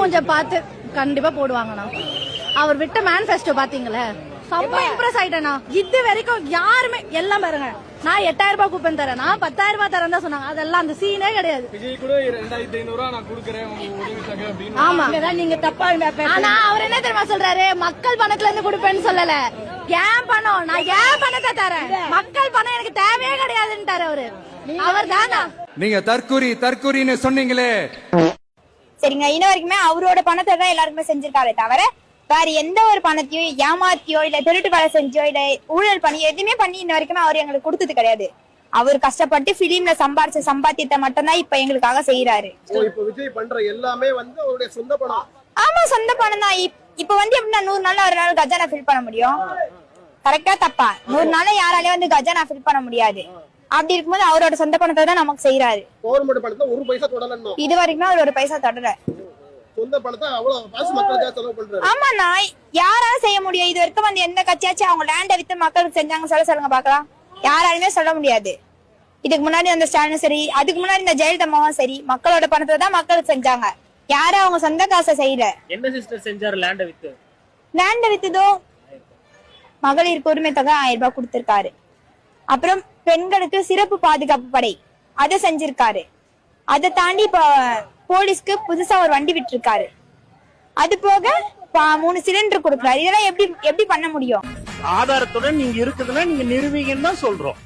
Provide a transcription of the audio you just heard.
மூஞ்ச பார்த்து கண்டிப்பா போடுவாங்கண்ணா. அவர் விட்ட மேனிஃபெஸ்டோ பாத்தீங்களே, செம்ம இம்ப்ரெஸ் ஆயிட்டேனா. இது வரைக்கும் யாருமே எல்லாம் பாருங்க, நான் 8000 ரூபாய் கூப்பன் தரேன், நான் 10,000 ரூபாய் தரேன் தான் சொன்னாங்க. அதெல்லாம் அந்த சீனே கிடையாது. விஜய் கூட 2500 நான் கொடுக்குறேன் உதவிக்காக அப்படின்னு. ஆமா, நீங்க தப்பா. ஆனா அவர் என்ன தெரியுமா சொல்றாரு, மக்கள் பணத்துல இருந்து கொடுப்பேன்னு சொல்லல, ஏன் பணம், நான் ஏன் பணத்தை தரேன், மக்கள் பணம் எனக்கு தேவையே கிடையாதுன்ட்டாரு அவரு. அவர் தானா நீங்க தற்கூரின்னு சொன்னீங்களே. சரிங்க, இன்ன வரைக்குமே அவரோட பணத்தை தான் எல்லாருக்குமே செஞ்சிருக்காரு தவிர வேற எந்த ஒரு பணத்தையோ ஏமாத்தியோ இல்ல திருட்டு வேலை செஞ்சோ இல்ல ஊழல் பண்ணி எதுவுமே பண்ணி இன்ன வரைக்குமே அவர் எங்களுக்கு கொடுத்தது கிடையாது. அவர் கஷ்டப்பட்டு பிலிம்ல சம்பாரிச்ச சம்பாத்தியத்தை மட்டும் தான் இப்ப எங்களுக்காக செய்யறாரு. இப்ப விஜய் பண்ற எல்லாமே அவருடைய சொந்த பணம். ஆமா, சொந்த பணம் தான். இப்ப எப்படின்னா 100 நாள் ஒரு நாள் கஜானா ஃபில் பண்ண முடியும்? கரெக்டா தப்பா? 100 நாள் யாராலையும் காஜானா ஃபில் பண்ண முடியாது. அப்படி இருக்கும்போது அவரோட சொந்த பணத்தை தான் நமக்கு செய்யறாரு. கவர்மெண்ட் பணத்தை ஒரு பைசா தொடலன்னு இது வரைக்கும் அவர் ஒரு பைசா தொடர. சொந்த பணத்தை அவ்வளவு காசு மக்களுக்காக செலவு பண்றாரு. ஆமாண்ணா, யாரால செய்ய முடியும்? இது வரைக்கும் எந்த கட்சியாச்சும் அவங்க லேண்ட வித்து மக்களுக்கு செஞ்சாங்க சொல்லுங்க பாக்கலாம். யாராலுமே சொல்ல முடியாது. இதுக்கு முன்னாடி அந்த ஸ்டாலினும் சரி, அதுக்கு முன்னாடி இந்த ஜெயலலிதாவும் சரி, மக்களோட பணத்தை தான் மக்களுக்கு செஞ்சாங்க. யாரும் அவங்க சொந்த காசை செய்யல. என்ன சிஸ்டர் செஞ்சாரு லேண்ட வித்து? லேண்ட வித்துதோ மகளிருக்கு உரிமை தொகை 1000 ரூபாய் கொடுத்திருக்காரு. அப்புறம் பெண்களுக்கு சிறப்பு பாதுகாப்பு படை அதை செஞ்சிருக்காரு. அதை தாண்டி இப்ப போலீஸ்க்கு புதுசா ஒரு வண்டி விட்டுருக்காரு. அது போக 3 சிலிண்டர் கொடுக்குறாரு. இதெல்லாம் எப்படி பண்ண முடியும்? ஆதாரத்துடன் நீங்க இருக்குதுன்னா நீங்க நிரூபிங்கன்னு தான் சொல்றோம்.